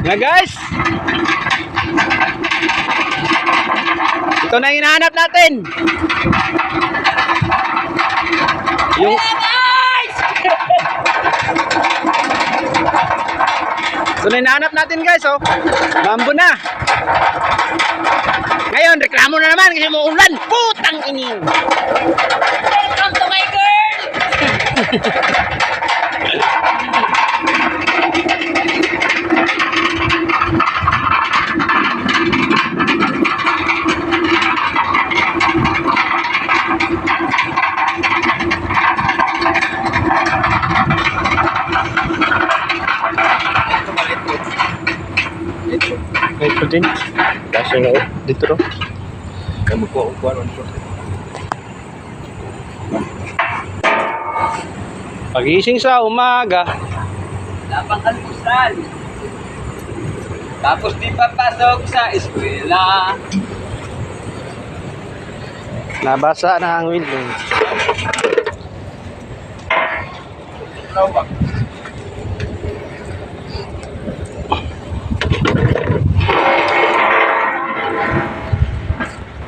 Na guys. Ito na yung hinahanap natin. Yung ito na hinahanap natin guys, oh. Bambo na. Ngayon, reklamo na naman kasi umuulan. Putang inin. Welcome to my girl! Ito din. Kasi nga, dito ro. Kamu ko kuan ko. Pagising sa umaga. Lapang almusal. Tapos di papasok sa eskwela. Nabasa na ang window.